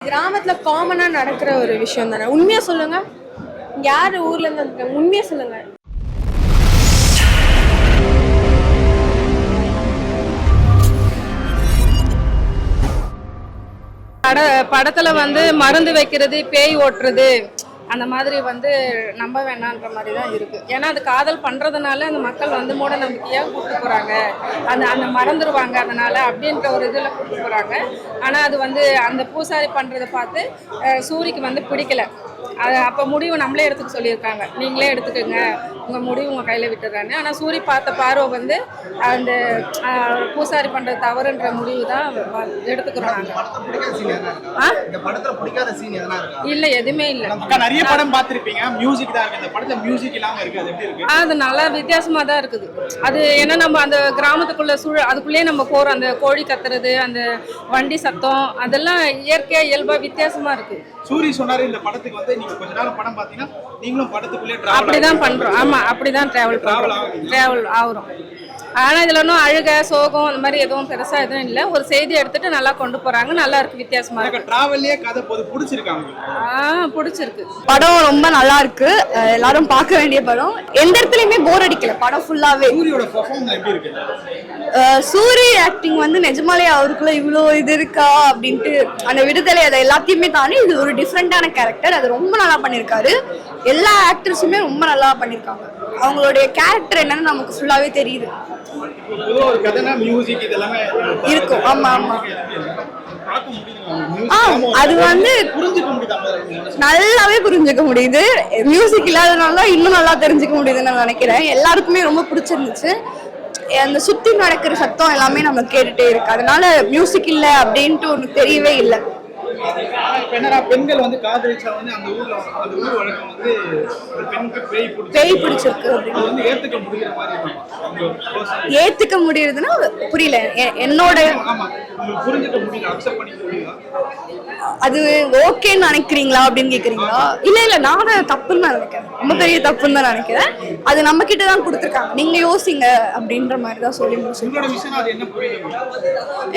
கிராமத்துல காமனா நடக்கிற ஒரு விஷயம் தானே. உண்மையா சொல்லுங்க, யாரு ஊர்ல இருந்து வந்திருக்காங்க, உண்மையா சொல்லுங்க. படத்துல மருந்து வைக்கிறது, பேய் ஓட்டுறது, அந்த மாதிரி நம்ப வேணான்ற மாதிரி தான் இருக்கு. ஏன்னா அது காதல் பண்றதுனால அந்த மக்கள் மூட நம்பிக்கையா கூப்பிட்டு போறாங்க, அந்த மறந்துடுவாங்க அதனால அப்படின்ற ஒரு இதுல கூப்பிட்டு போறாங்க. ஆனா அது அந்த பூசாரி பண்றதை பார்த்து சூரிக்கு பிடிக்கல. அது அப்போ முடிவு நம்மளே எடுத்துக்க சொல்லியிருக்காங்க, நீங்களே எடுத்துக்கோங்க, உங்கள் முடிவு உங்கள் கையில் விட்டுறான்னு. ஆனால் சூரி பார்த்த பார்வை அந்த பூசாரி பண்ணுறது தவறுன்ற முடிவு தான் எடுத்துக்கிறோம் நாங்கள். இல்லை, எதுவுமே இல்லை. நிறைய படம் பார்த்திருப்பீங்க, மியூசிக் தான் இருக்கு. இந்த படத்துல மியூசிக் இல்லாம இருக்கு, அது எப்படி இருக்கு? அது நல்லா வித்தியாசமா தான் இருக்குது. அது ஏன்னா நம்ம அந்த கிராமத்துக்குள்ள அதுக்குள்ளேயே நம்ம போகிறோம். அந்த கோழி கத்துறது, அந்த வண்டி சத்தம், அதெல்லாம் இயற்கையா இயல்பா வித்தியாசமா இருக்கு. சூரி சொன்னாரு இந்த படத்துக்கு நீங்க கொஞ்ச நாள் படம் பாத்தீங்கன்னா நீங்களும் படத்துக்குள்ளே அப்படிதான் பண்றோம். ஆமா, அப்படிதான் டிராவல் ஆகுறோம். ஆனா இதுல ஒன்றும் அழுக சோகம் அந்த மாதிரி எதுவும் பெருசா எதுவும் இல்லை. ஒரு செய்தி எடுத்துட்டு நல்லா கொண்டு போறாங்க, நல்லா இருக்கு, வித்தியாசமா இருக்கு. டிராவல்லே கதை பிடிச்சிருக்காங்க. பிடிச்சிருக்கு. படம் ரொம்ப நல்லா இருக்கு, எல்லாரும் பார்க்க வேண்டிய படம். எந்த இடத்துலயுமே போர் அடிக்கல படம் ஃபுல்லாவே. சூரியோட பெர்ஃபார்மன்ஸ் எப்படி இருக்கு? சூரி ஆக்டிங் நிஜமாலே அவருக்குள்ள இவ்வளோ இது இருக்கா அப்படின்ட்டு, அந்த விடுதலை அதை எல்லாத்தையுமே தாண்டி இது ஒரு டிஃப்ரெண்டான கேரக்டர், அது ரொம்ப நல்லா பண்ணியிருக்காரு. எல்லா ஆக்டர்ஸுமே ரொம்ப நல்லா பண்ணியிருக்காங்க. அவங்களுடைய கேரக்டர் என்னன்னு நமக்கு ஃபுல்லாவே தெரியுது. இருக்கும். ஆமா ஆமா, அது நல்லாவே புரிஞ்சுக்க முடியுது. மியூசிக் இல்லாதனால இன்னும் நல்லா தெரிஞ்சுக்க முடியுதுன்னு நான் நினைக்கிறேன். எல்லாருக்குமே ரொம்ப பிடிச்சிருந்துச்சு. அந்த சுத்தி நடக்கிற சத்தம் எல்லாமே நம்ம கேட்டுட்டே இருக்கு. அதனால மியூசிக் இல்லை அப்படின்ட்டு ஒன்று தெரியவே இல்லை. பெண்கள் காதலிச்சா அந்த ஊர்ல அந்த ஊர் வழக்கம் பெண்ணுக்கு பேய் பிடிச்சிருக்கு ஏத்துக்க முடியுதுன்னா புரியல. என்னோட அது ஓகேன்னு நினைக்கிறீங்களா அப்படின்னு கேக்குறீங்களா? இல்ல நானும் தப்புன்னு தான் நினைக்கிறேன், ரொம்ப பெரிய தப்புன்னு தான் நினைக்கிறேன். அது நம்ம கிட்ட தான் கொடுத்துருக்காங்க, நீங்க யோசிங்க அப்படின்ற மாதிரி தான் சொல்லி முடிச்சு.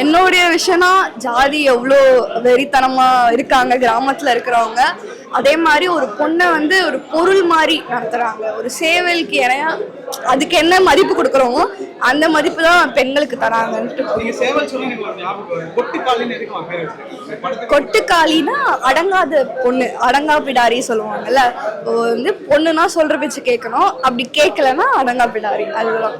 என்னுடைய விஷயம்னா ஜாதி எவ்வளோ வெறித்தனமா இருக்காங்க கிராமத்துல இருக்கிறவங்க. அதே மாதிரி ஒரு பொண்ணை ஒரு பொருள் மாதிரி நடத்துறாங்க. ஒரு சேவலுக்கு இணையா அதுக்கு என்ன மதிப்பு கொடுக்குறோமோ அந்த மதிப்பு தான் பெண்களுக்கு தராங்கன்ட்டு. கொட்டுக்காலினா அடங்காத பொண்ணு, அடங்கா பிடாரி சொல்லுவாங்கல்ல. பொண்ணுனா சொல்ற பேச்சு கேட்கணும், அப்படி கேட்கலன்னா அடங்கா பிடாரி. அதுதான்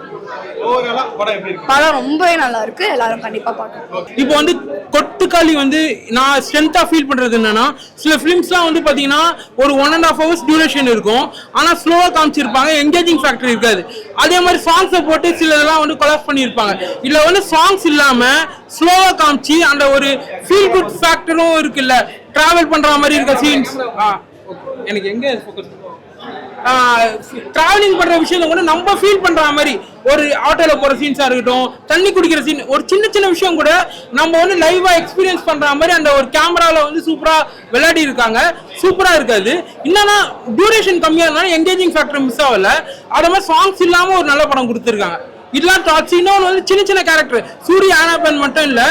படம் ரொம்பவே நல்லா இருக்கு, எல்லாரும் கண்டிப்பா பார்க்கணும். இப்போ கொட்டுக்காளி நான் ஸ்ட்ரென்த்தா ஃபீல் பண்றது என்னன்னா, சில ஃபிலிம்ஸ்லாம் பாத்தீங்கன்னா ஒரு 1.5 hours டியூரேஷன் இருக்கும், ஆனா ஸ்லோவா காமிச்சிருப்பாங்க, என்கேஜிங் ஃபேக்டர் இருக்காது. அதே மாதிரி சாங்ஸை போட்டு சிலதெல்லாம் கொலாப்ஸ் பண்ணியிருப்பாங்க. இதுல சாங்ஸ் இல்லாம ஸ்லோவா காமிச்சு அந்த ஒரு ஃபீல் குட் ஃபேக்டரும் இருக்குல்ல, டிராவல் பண்ற மாதிரி இருக்க சீன்ஸ். எனக்கு எங்க ஃபோக்கஸ் டிராவலிங் பண்ற விஷயம் நம்ம ஃபீல் பண்ற மாதிரி, ஒரு ஆட்டோல போற சீன்ஸா இருக்கட்டும், தண்ணி குடிக்கிற சீன், ஒரு சின்ன சின்ன விஷயம் கூட நம்ம லைவா எக்ஸ்பீரியன்ஸ் பண்ற மாதிரி அந்த ஒரு கேமரால சூப்பரா விளையாடி இருக்காங்க. சூப்பரா இருக்காது. என்னன்னா டியூரேஷன் கம்மியா இருந்தாலும் என்கேஜிங் ஃபேக்டர் மிஸ் ஆகல. அதே மாதிரி சாங்ஸ் இல்லாம ஒரு நல்ல படம் கொடுத்துருக்காங்க. இதெல்லாம் டாட்ஸ். இன்னொன்று சின்ன சின்ன கேரக்டர், சூரிய ஆனாபன் மட்டும் இல்ல,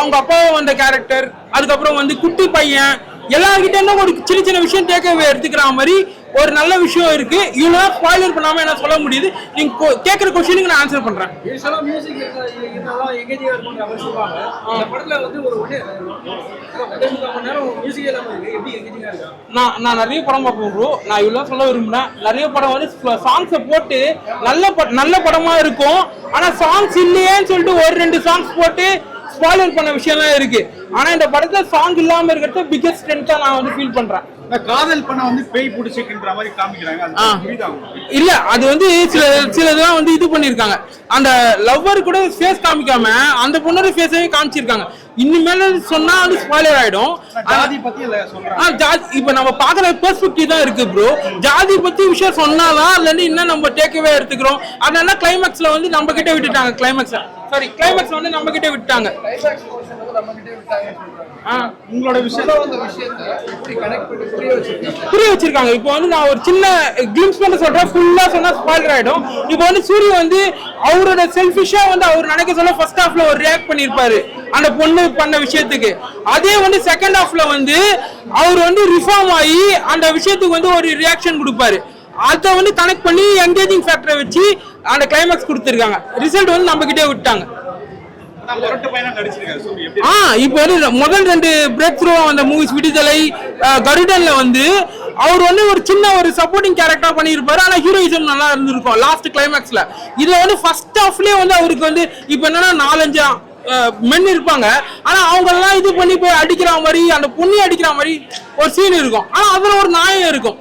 அவங்க அப்பாவை வந்த கேரக்டர், அதுக்கப்புறம் குட்டி பையன், எல்லார்கிட்ட இருந்தும் ஒரு சின்ன சின்ன விஷயம் டேக் எடுத்துக்கிற மாதிரி ஒரு நல்ல விஷயம் இருக்கு. இவ்வளோ ஸ்பாயிலர் பண்ணாம என்ன சொல்ல முடியுது. நீங்க கேட்குற கொஸ்டினுக்கு நான் ஆன்சர் பண்றேன். நான் நிறைய படம் பார்ப்பேன் ப்ரோ. நான் இவ்வளோ சொல்ல விரும்புறேன். நிறைய படம் சாங்ஸை போட்டு நல்ல படமா இருக்கும், ஆனா சாங்ஸ் இல்லையேன்னு சொல்லிட்டு ஒரு 2 சாங்ஸ் போட்டு ஸ்பாயிலர் பண்ண விஷயம்லாம் இருக்கு. ஆனா இந்த படத்துல சாங் இல்லாம இருக்கிறது பிகெஸ்ட் ஸ்ட்ரென்த்தா நான் ஃபீல் பண்றேன். காதல் பண்ண பேய் பிடிச்சிருக்கின்ற மாதிரி காமிக்கிறாங்க. இல்ல அது சிலதெல்லாம் இது பண்ணிருக்காங்க. அந்த லவ்வர் கூட ஃபேஸ் காமிக்காம அந்த பொண்ணோட ஃபேஸவே காமிச்சிருக்காங்க. இனிமேல சொன்னா ஸ்பாயிலர் ஆயிடும். ஜாதி பத்தி சொல்றாங்க. இப்ப நம்ம பாக்குற பெர்ஸ்பெக்டிவ் தான் இருக்கு ப்ரோ. ஜாதி பத்தி விஷயம் சொன்னாதான் அதுல இன்னும் நம்ம டேக்அவே எடுத்துக்கிறோம். அதனால கிளைமேக்ஸ்ல நம்ம கிட்ட விட்டுட்டாங்க. கிளைமேக்ஸ் நம்ம கிட்ட விட்டாங்க. உங்களோட புரிய வச்சிருக்காங்க. இப்போ நான் ஒரு சின்ன கிளிம்ஸ் பண்ண சொல்றேன், ஃபுல்லா சொன்னா ஸ்பாயிலர் ஆயிடும். இப்போ சூரிய அவரோட செல்ஃபிஷா அவர் நினைக்க சொல்ல ஃபர்ஸ்ட் ஹாஃப்ல ஒரு ரியாக்ட் பண்ணிருப்பாரு. அந்த பொண்ணு பண்ண விஷயத்துக்கு. அதே வந்து செகண்ட் ஹாஃப்ல வந்து அவர் வந்து ரிஃபார்ம் ஆகி அந்த விஷயத்துக்கு வந்து ஒரு ரியாக்ஷன் கொடுப்பாரு. அதை வந்து கனெக்ட் பண்ணி என்கேஜிங் ஃபேக்டரை வச்சு அந்த கிளைமேக்ஸ் கொடுத்துருக்காங்க. ரிசல்ட் வந்து நம்ம கிட்டே விட்டாங்க. இப்போ வந்து முதல் 2 பிரேக் த்ரூ அந்த மூவிஸ் விடுதலை, கருடன்ல வந்து அவர் வந்து ஒரு சின்ன ஒரு சப்போர்ட்டிங் கேரக்டரா பண்ணியிருப்பாரு. ஆனா ஹீரோயிசம் நல்லா இருந்திருக்கும் லாஸ்ட் கிளைமேக்ஸ்ல. இதுல வந்து ஃபர்ஸ்ட் ஹாஃப்லயே வந்து அவருக்கு வந்து இப்ப என்னன்னா 4-5 மென் இருப்பாங்க. ஆனா அவங்க எல்லாம் இது பண்ணி போய் அடிக்கிற மாதிரி, அந்த பொண்ணி அடிக்கிற மாதிரி ஒரு சீன் இருக்கும். ஆனா அதுல ஒரு நியாயம் இருக்கும்.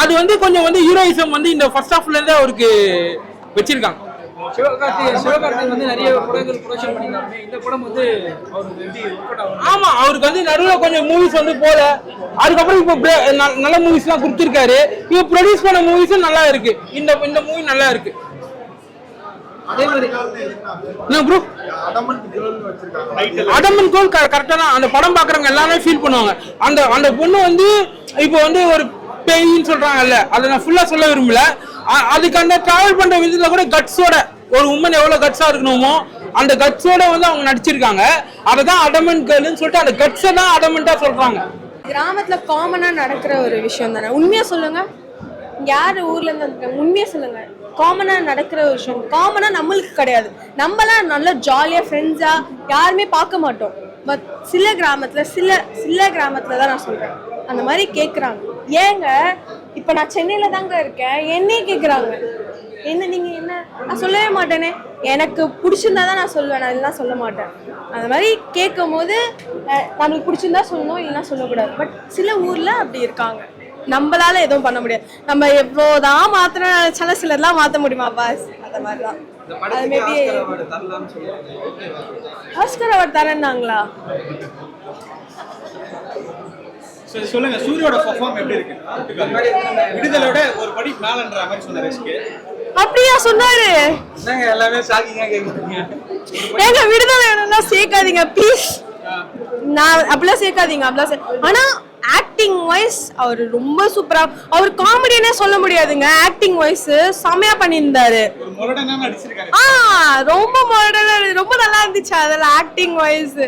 அது வந்து கொஞ்சம் வந்து ஹீரோயிசம் வந்து இந்த ஃபர்ஸ்ட் ஹாஃப்ல இருந்தே அவருக்கு வச்சிருக்காங்க. சிவகார்த்திகேயன் வந்து நிறைய படங்கள் ப்ரொடக்ஷன் பண்ணிருக்காங்க. இந்த படம் வந்து அவருக்கு எப்படி ஒர்க் அவுட்? ஆமா, அவருக்கு வந்து நடுவில் கொஞ்சம் மூவிஸ் வந்து போல. அதுக்கப்புறம் இப்போ நல்ல மூவிஸ் எல்லாம் கொடுத்துருக்காரு. இப்போ ப்ரொடியூஸ் பண்ண மூவிஸும் நல்லா இருக்கு. இந்த மூவி நல்லா இருக்கு. அதே மாதிரி என்ன ப்ரோ அடமன் கோல் கரெக்டா தான் அந்த படம் பாக்குறவங்க எல்லாமே ஃபீல் பண்ணுவாங்க. அந்த பொண்ணு வந்து இப்போ வந்து ஒரு பேயின்னு சொல்றாங்கல்ல, அதை நான் ஃபுல்லா சொல்ல விரும்பல. அதுக்கு அந்த டிராவல் பண்ற விதத்துல கூட கட்ஸோட ஒரு உமன் எவ்வளவு கட்ஸா இருக்கணுமோ அந்த கட்ஸோட வந்து அவங்க நடிச்சிருக்காங்க. அததான் அடமன் கேர்ள்னு சொல்லிட்டு அந்த கட்ஸை தான் அடமன்ட்டா சொல்றாங்க. கிராமத்துல காமனா நடக்கிற ஒரு விஷயம் தானே. உண்மையா சொல்லுங்க, யாரு ஊர்ல இருந்து வந்திருக்காங்க, உண்மையா சொல்லுங்க. காமனா நடக்கிற ஒரு விஷயம், காமனா நம்மளுக்கு கிடையாது. நம்மளாம் நல்லா ஜாலியா ஃப்ரெண்ட்ஸா யாருமே பார்க்க மாட்டோம். பட் சில கிராமத்துல தான் நான் சொல்றேன் அந்த மாதிரி கேட்குறாங்க. ஏங்க இப்போ நான் சென்னையில தாங்க இருக்கேன், என்னையே கேட்குறாங்க. என்ன நீங்க என்ன, நான் சொல்லவே மாட்டேனே. எனக்கு பிடிச்சிருந்தா தான் நான் சொல்லுவேன், நான் இதெல்லாம் சொல்ல மாட்டேன். அந்த மாதிரி கேட்கும் போது நம்மளுக்கு பிடிச்சிருந்தா சொல்லணும், இல்லைன்னா சொல்லக்கூடாது. பட் சில ஊர்ல அப்படி இருக்காங்க. நம்மளால எதுவும் பண்ண முடியாது. நம்ம எவ்வளோதான் மாத்திரம் நினைச்சாலும் சிலர்லாம் மாற்ற முடியுமா பாஸ்? அந்த மாதிரிதான். அது மேபி ஆஸ்கர் அவார்ட் தரேன்னாங்களா? சொல்லுங்க, சூரியோட பெர்ஃபார்ம் எப்படி இருக்கு? விடுதலையோட ஒரு படி மேலன்ற மாதிரி சொன்னாரு. அப்படியா சொன்னாரு? என்னங்க எல்லாமே ஷாக்கிங்கா கேக்குறீங்க? ஏங்க விடுதலையோட சேர்க்காதீங்க ப்ளீஸ். நான் அப்படிலாம் சேர்க்காதீங்க. ஆனா ஆக்டிங் வைஸ் அவர் ரொம்ப சூப்பரா, அவர் காமெடியனே சொல்ல முடியாதுங்க. ஆக்டிங் வைஸ் செமையா பண்ணியிருந்தாரு. ரொம்ப மாடர்னா நடிச்சிருக்காரு. ரொம்ப மாடர்னா, ரொம்ப நல்லா இருந்துச்சு. அதெல்லாம் ஆக்டிங் வைஸ்